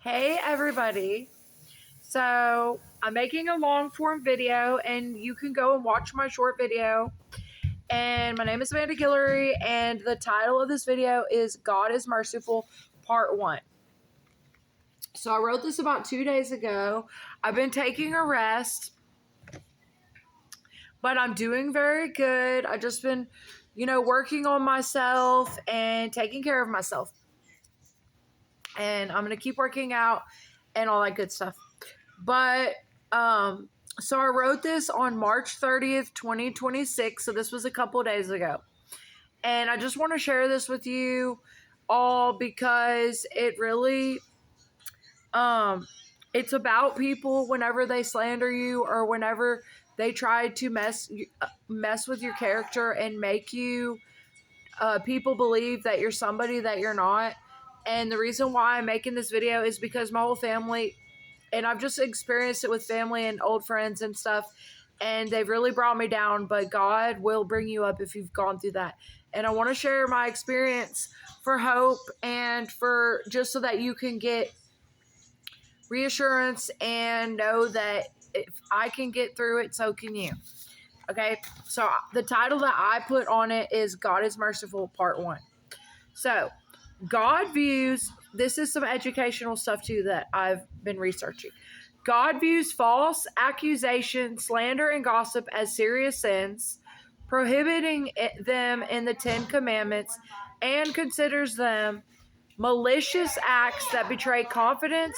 Hey everybody. So I'm making a long form video and you can go and watch my short video. And my name is Amanda Guillory and the title of this video is God is Merciful Part 1. So I wrote this about 2 days ago. I've been taking a rest, but I'm doing very good. I've just been, working on myself and taking care of myself. And I'm going to keep working out and all that good stuff. But, so I wrote this on March 30th, 2026. So this was a couple days ago. And I just want to share this with you all because it really, it's about people whenever they slander you or whenever they try to mess with your character and make you, people believe that you're somebody that you're not. And the reason why I'm making this video is because my whole family, and I've just experienced it with family and old friends and stuff, and they've really brought me down, but God will bring you up if you've gone through that. And I want to share my experience for hope and for just so that you can get reassurance and know that if I can get through it, so can you. Okay, so the title that I put on it is God is Merciful Part 1. So God views, this is some educational stuff too that I've been researching. God views false accusation, slander, and gossip as serious sins, prohibiting them in the 10 Commandments, and considers them malicious acts that betray confidence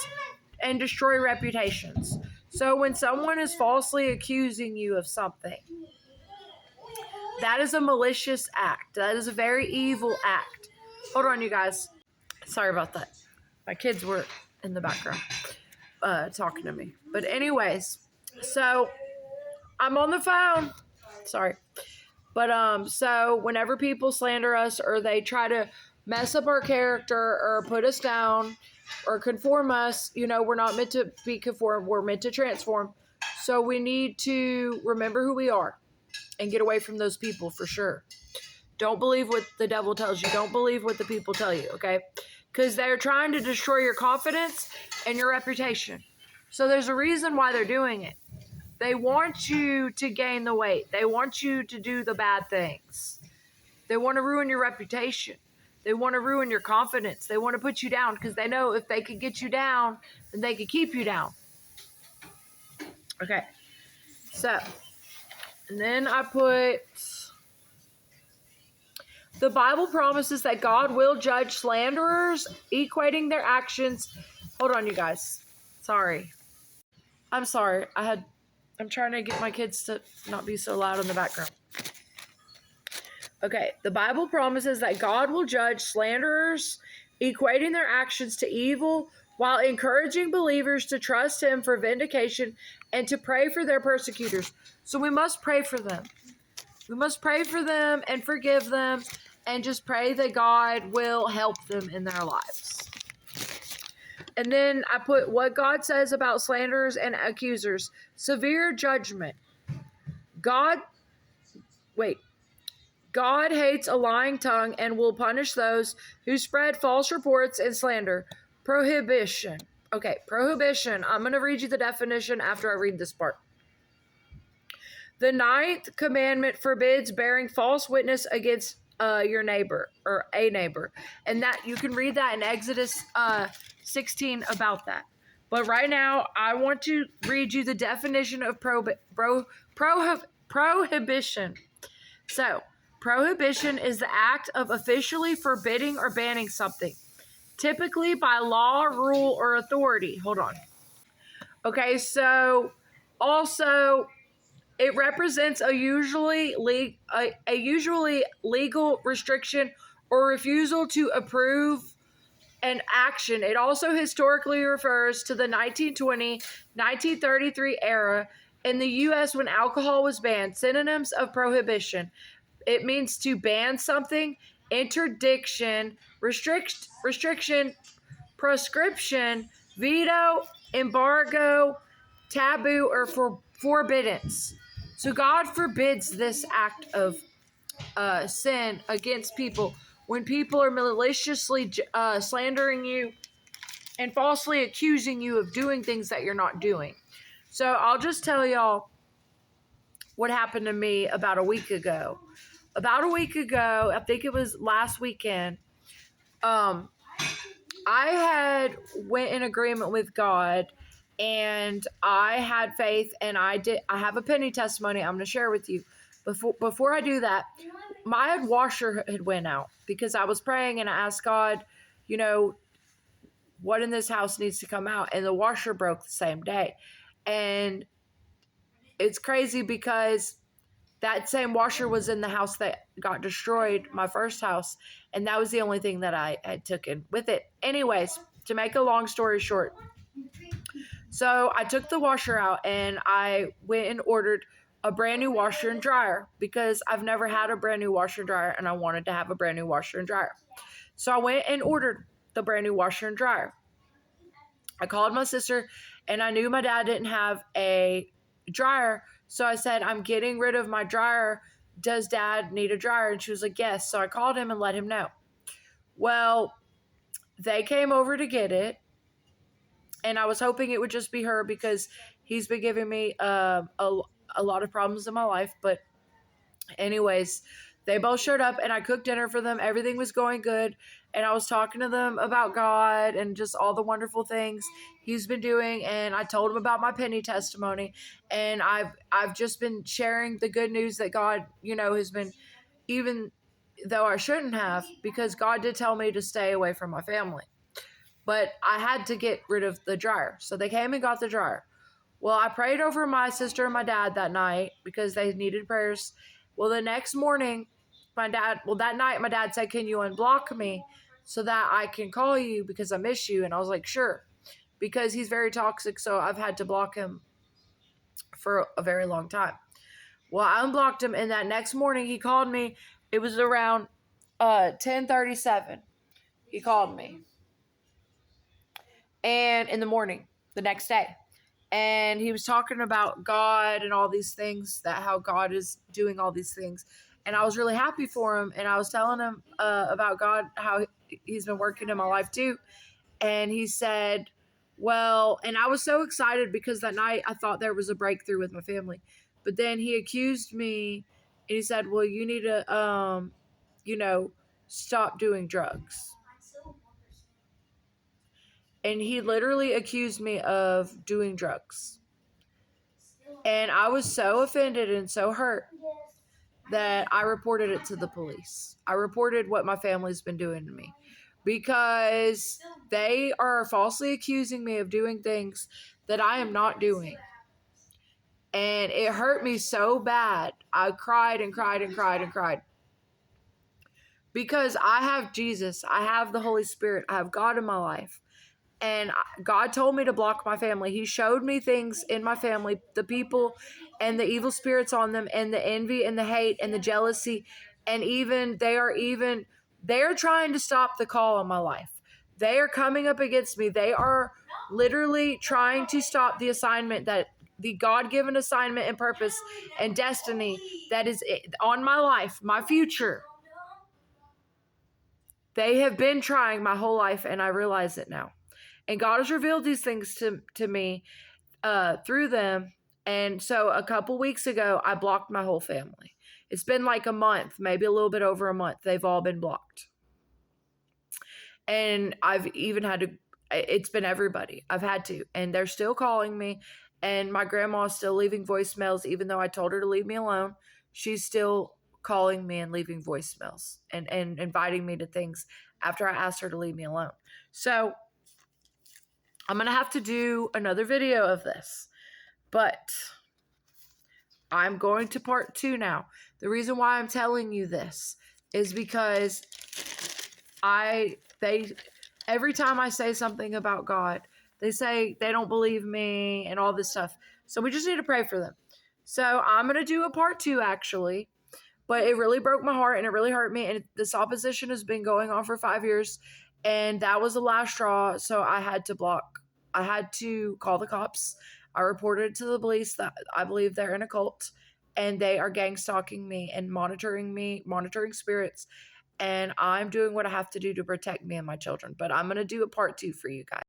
and destroy reputations. So when someone is falsely accusing you of something, that is a malicious act. That is a very evil act. Hold on, you guys. Sorry about that. My kids were in the background talking to me. But anyways, so I'm on the phone. Sorry. But so whenever people slander us or they try to mess up our character or put us down or conform us, we're not meant to be conformed. We're meant to transform. So we need to remember who we are and get away from those people for sure. Don't believe what the devil tells you. Don't believe what the people tell you, okay? Because they're trying to destroy your confidence and your reputation. So there's a reason why they're doing it. They want you to gain the weight. They want you to do the bad things. They want to ruin your reputation. They want to ruin your confidence. They want to put you down because they know if they could get you down, then they could keep you down. Okay. So, and then I put, the Bible promises that God will judge slanderers, equating their actions. Hold on, you guys. Sorry. I'm sorry. I'm trying to get my kids to not be so loud in the background. Okay. The Bible promises that God will judge slanderers, equating their actions to evil, while encouraging believers to trust Him for vindication and to pray for their persecutors. So we must pray for them. We must pray for them and forgive them and just pray that God will help them in their lives. And then I put what God says about slanderers and accusers. Severe judgment. God hates a lying tongue and will punish those who spread false reports and slander. Prohibition. Okay, prohibition. I'm going to read you the definition after I read this part. The 9th commandment forbids bearing false witness against your neighbor or a neighbor. And that you can read that in Exodus 16 about that. But right now, I want to read you the definition of prohibition. So, prohibition is the act of officially forbidding or banning something, typically by law, rule, or authority. Hold on. Okay, so also it represents a usually legal restriction or refusal to approve an action. It also historically refers to the 1920-1933 era in the U.S. when alcohol was banned. Synonyms of prohibition. It means to ban something, interdiction, restriction, proscription, veto, embargo, taboo, or forbiddance. So God forbids this act of sin against people. When people are maliciously slandering you and falsely accusing you of doing things that you're not doing. So I'll just tell y'all what happened to me about a week ago. About a week ago, I think it was last weekend, I had went in agreement with God, and I had faith, and I have a penny testimony I'm going to share with you. Before I do that, my washer had went out because I was praying and I asked God, you know, what in this house needs to come out, and the washer broke the same day. And it's crazy because that same washer was in the house that got destroyed, my first house, and that was the only thing that I had taken with it. Anyways, to make a long story short, so I took the washer out and I went and ordered a brand new washer and dryer because I've never had a brand new washer and dryer, and I wanted to have a brand new washer and dryer. So I went and ordered the brand new washer and dryer. I called my sister, and I knew my dad didn't have a dryer. So I said, I'm getting rid of my dryer. Does Dad need a dryer? And she was like, yes. So I called him and let him know. Well, they came over to get it, and I was hoping it would just be her because he's been giving me a lot of problems in my life. But anyways, they both showed up, and I cooked dinner for them. Everything was going good. And I was talking to them about God and just all the wonderful things he's been doing. And I told them about my penny testimony. And I've just been sharing the good news that God, you know, has been, even though I shouldn't have, because God did tell me to stay away from my family. But I had to get rid of the dryer. So they came and got the dryer. Well, I prayed over my sister and my dad that night because they needed prayers. Well, the next morning, that night my dad said, can you unblock me so that I can call you because I miss you? And I was like, sure, because he's very toxic. So I've had to block him for a very long time. Well, I unblocked him, and that next morning he called me. It was around 10:37. He called me, and in the morning, the next day. And he was talking about God and all these things, that how God is doing all these things. And I was really happy for him. And I was telling him about God, how he's been working in my life too. And he said, well, and I was so excited because that night I thought there was a breakthrough with my family. But then he accused me, and he said, well, you need to, stop doing drugs. And he literally accused me of doing drugs. And I was so offended and so hurt that I reported it to the police. I reported what my family's been doing to me because they are falsely accusing me of doing things that I am not doing. And it hurt me so bad. I cried and cried and cried and cried. Because I have Jesus. I have the Holy Spirit. I have God in my life. And God told me to block my family. He showed me things in my family, the people and the evil spirits on them, and the envy and the hate and the jealousy. And even they are trying to stop the call on my life. They are coming up against me. They are literally trying to stop the assignment, that the God-given assignment and purpose and destiny that is on my life, my future. They have been trying my whole life, and I realize it now. And God has revealed these things to me through them. And so a couple weeks ago, I blocked my whole family. It's been like a month, maybe a little bit over a month. They've all been blocked. And I've even had to, it's been everybody. I've had to. And they're still calling me. And my grandma is still leaving voicemails, even though I told her to leave me alone. She's still calling me and leaving voicemails and inviting me to things after I asked her to leave me alone. So I'm going to have to do another video of this, but I'm going to part 2 now. The reason why I'm telling you this is because every time I say something about God, they say they don't believe me and all this stuff. So we just need to pray for them. So I'm going to do a part 2 actually, but it really broke my heart and it really hurt me. And this opposition has been going on for 5 years. And that was the last straw. So I had to call the cops. I reported it to the police that I believe they're in a cult and they are gang stalking me and monitoring spirits. And I'm doing what I have to do to protect me and my children. But I'm going to do a part 2 for you guys.